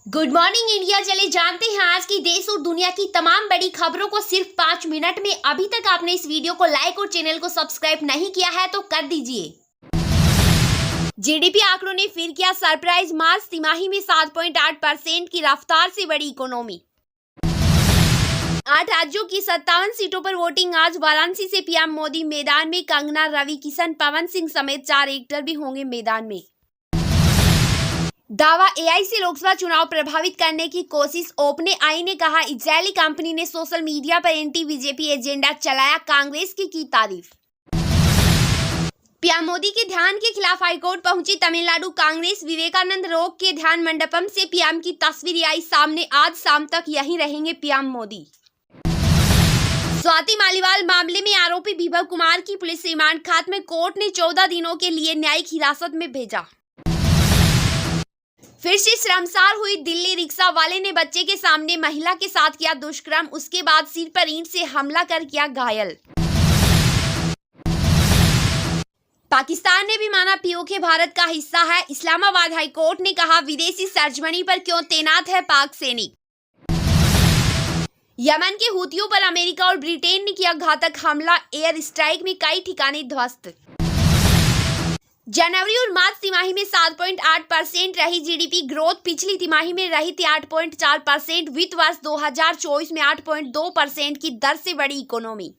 Good morning India. चले जानते हैं आज की देश और दुनिया की तमाम बड़ी खबरों को सिर्फ 5 मिनट में। अभी तक आपने इस वीडियो को लाइक और चैनल को सब्सक्राइब नहीं किया है तो कर दीजिए। जीडीपी आंकड़ों ने फिर किया सरप्राइज। मार्च तिमाही में 7.8% की रफ्तार से बढ़ी इकोनॉमी। 8 राज्यों की 57 सीटों पर वोटिंग आज। वाराणसी से पीएम मोदी मैदान में। कंगना, रवि किशन, पवन सिंह समेत 4 एक्टर भी होंगे मैदान में। दावा एआई से लोकसभा चुनाव प्रभावित करने की कोशिश। ओपनएआई ने कहा इजरायली कंपनी ने सोशल मीडिया पर एंटी बीजेपी एजेंडा चलाया। कांग्रेस की तारीफ। पीएम मोदी के ध्यान के खिलाफ हाईकोर्ट पहुंची तमिलनाडु कांग्रेस। विवेकानंद रोक के ध्यान मंडपम से पीएम की तस्वीर आई सामने। आज शाम तक यहीं रहेंगे पीएम मोदी। स्वाति मालीवाल मामले में आरोपी विभव कुमार की पुलिस रिमांड खत्म। कोर्ट ने 14 दिनों के लिए न्यायिक हिरासत में भेजा। फिर से शर्मसार हुई दिल्ली। रिक्शा वाले ने बच्चे के सामने महिला के साथ किया दुष्कर्म। उसके बाद सिर पर ईंट से हमला कर किया घायल। पाकिस्तान ने भी माना पीओके भारत का हिस्सा है। इस्लामाबाद हाईकोर्ट ने कहा विदेशी सरजमी पर क्यों तैनात है पाक सैनिक। यमन के हूतियों पर अमेरिका और ब्रिटेन ने किया घातक हमला। एयर स्ट्राइक में कई ठिकाने ध्वस्त। जनवरी और मार्च तिमाही में 7.8% रही जीडीपी ग्रोथ। पिछली तिमाही में रही थी 8.4%। वित्त वर्ष 2024 में 8.2% की दर से बढ़ी इकोनॉमी।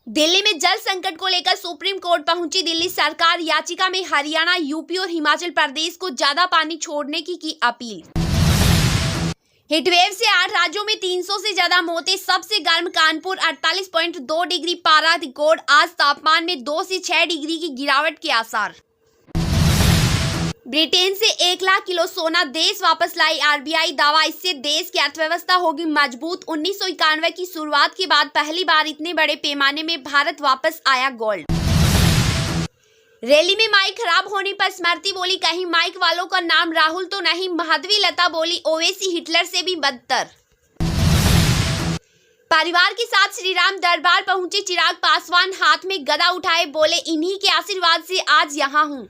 दिल्ली में जल संकट को लेकर सुप्रीम कोर्ट पहुंची दिल्ली सरकार। याचिका में हरियाणा, यूपी और हिमाचल प्रदेश को ज्यादा पानी छोड़ने की अपील। हीटवेव से 8 राज्यों में 300 से ज्यादा मौतें। सबसे गर्म कानपुर 48.2 डिग्री पारा रिकॉर्ड। आज तापमान में 2 से 6 डिग्री की गिरावट के आसार। ब्रिटेन से 1 लाख किलो सोना देश वापस लाई आरबीआई। दावा इससे देश की अर्थव्यवस्था होगी मजबूत। 1991 की शुरुआत के बाद पहली बार इतने बड़े पैमाने में भारत वापस आया गोल्ड। रैली में माइक खराब होने पर स्मृति बोली कहीं माइक वालों का नाम राहुल तो नहीं। माधवी लता बोली ओवैसी हिटलर से भी बदतर। परिवार के साथ श्रीराम दरबार पहुंचे चिराग पासवान। हाथ में गदा उठाए बोले इन्हीं के आशीर्वाद से आज यहां हूं।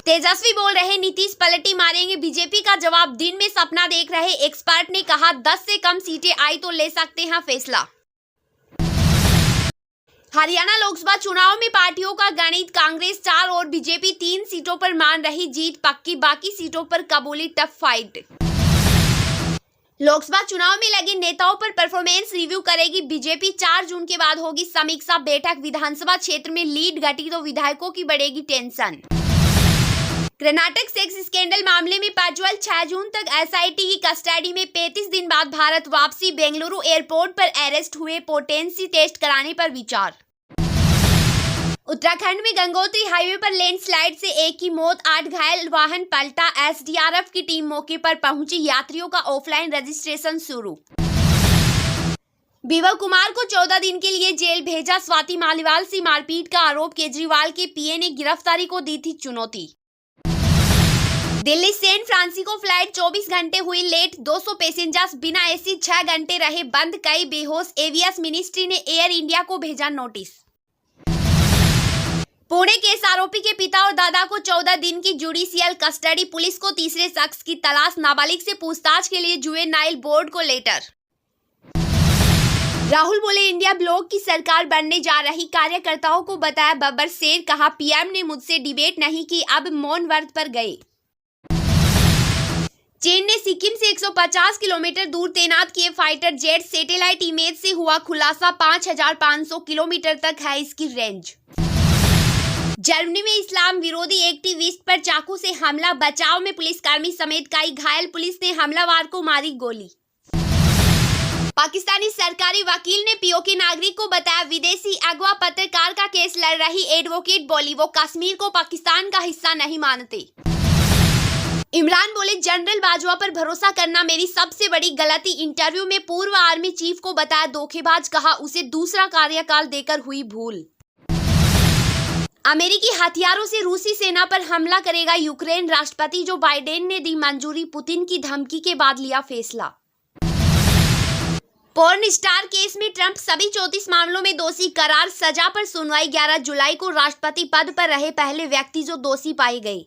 तेजस्वी बोल रहे नीतीश पलटी मारेंगे बीजेपी का जवाब। दिन में सपना देख रहे एक्सपर्ट ने कहा 10 से कम सीटें आई तो ले सकते हैं फैसला। हरियाणा लोकसभा चुनाव में पार्टियों का गणित। कांग्रेस 4 और बीजेपी 3 सीटों पर मान रही जीत पक्की। बाकी सीटों पर कबूली टफ फाइट। लोकसभा चुनाव में लगे नेताओं पर परफॉर्मेंस रिव्यू करेगी बीजेपी। 4 जून के बाद होगी समीक्षा बैठक। विधानसभा क्षेत्र में लीड घटी तो विधायकों की बढ़ेगी टेंशन। कर्नाटक सेक्स स्कैंडल मामले में प्रज्वल 6 जून तक एसआईटी की कस्टडी में। 35 दिन बाद भारत वापसी। बेंगलुरु एयरपोर्ट पर अरेस्ट हुए। पोटेंसी टेस्ट कराने पर विचार। उत्तराखंड में गंगोत्री हाईवे पर लैंडस्लाइड से 1 की मौत, 8 घायल। वाहन पलटा। एसडीआरएफ की टीम मौके पर पहुंची। यात्रियों का ऑफलाइन रजिस्ट्रेशन शुरू। विभव कुमार को 14 दिन के लिए जेल भेजा। स्वाति मालीवाल से मारपीट का आरोप। केजरीवाल के पीए ने गिरफ्तारी को दी थी चुनौती। दिल्ली सैन फ्रांसिस्को फ्लाइट 24 घंटे हुई लेट। 200 पैसेंजर्स बिना एसी 6 घंटे रहे बंद। कई बेहोश। एवियस मिनिस्ट्री ने एयर इंडिया को भेजा नोटिस। पुणे केस आरोपी के पिता और दादा को 14 दिन की जुडिशियल कस्टडी। पुलिस को तीसरे शख्स की तलाश। नाबालिग से पूछताछ के लिए जुवेनाइल बोर्ड को लेटर। राहुल बोले इंडिया ब्लॉक की सरकार बनने जा रही। कार्यकर्ताओं को बताया बब्बर शेर। कहा पीएम ने मुझसे डिबेट नहीं की, अब मौन व्रत पर गए। चीन ने सिक्किम से 150 किलोमीटर दूर तैनात किए फाइटर जेट। सैटेलाइट इमेज से हुआ खुलासा। 5500 किलोमीटर तक है इसकी रेंज। जर्मनी में इस्लाम विरोधी एक्टिविस्ट पर चाकू से हमला। बचाव में पुलिसकर्मी समेत कई घायल। पुलिस ने हमलावर को मारी गोली। पाकिस्तानी सरकारी वकील ने पीओके नागरिक को बताया विदेशी अगवा। पत्रकार का केस लड़ रही एडवोकेट बोली वो कश्मीर को पाकिस्तान का हिस्सा नहीं मानते। इमरान बोले जनरल बाजवा पर भरोसा करना मेरी सबसे बड़ी गलती। इंटरव्यू में पूर्व आर्मी चीफ को बताया धोखेबाज। कहा उसे दूसरा कार्यकाल देकर हुई भूल। अमेरिकी हथियारों से रूसी सेना पर हमला करेगा यूक्रेन। राष्ट्रपति जो बाइडेन ने दी मंजूरी। पुतिन की धमकी के बाद लिया फैसला। पोर्न स्टार केस में ट्रंप सभी 34 मामलों में दोषी करार। सजा पर सुनवाई 11 जुलाई को। राष्ट्रपति पद पर रहे पहले व्यक्ति जो दोषी पाए गए।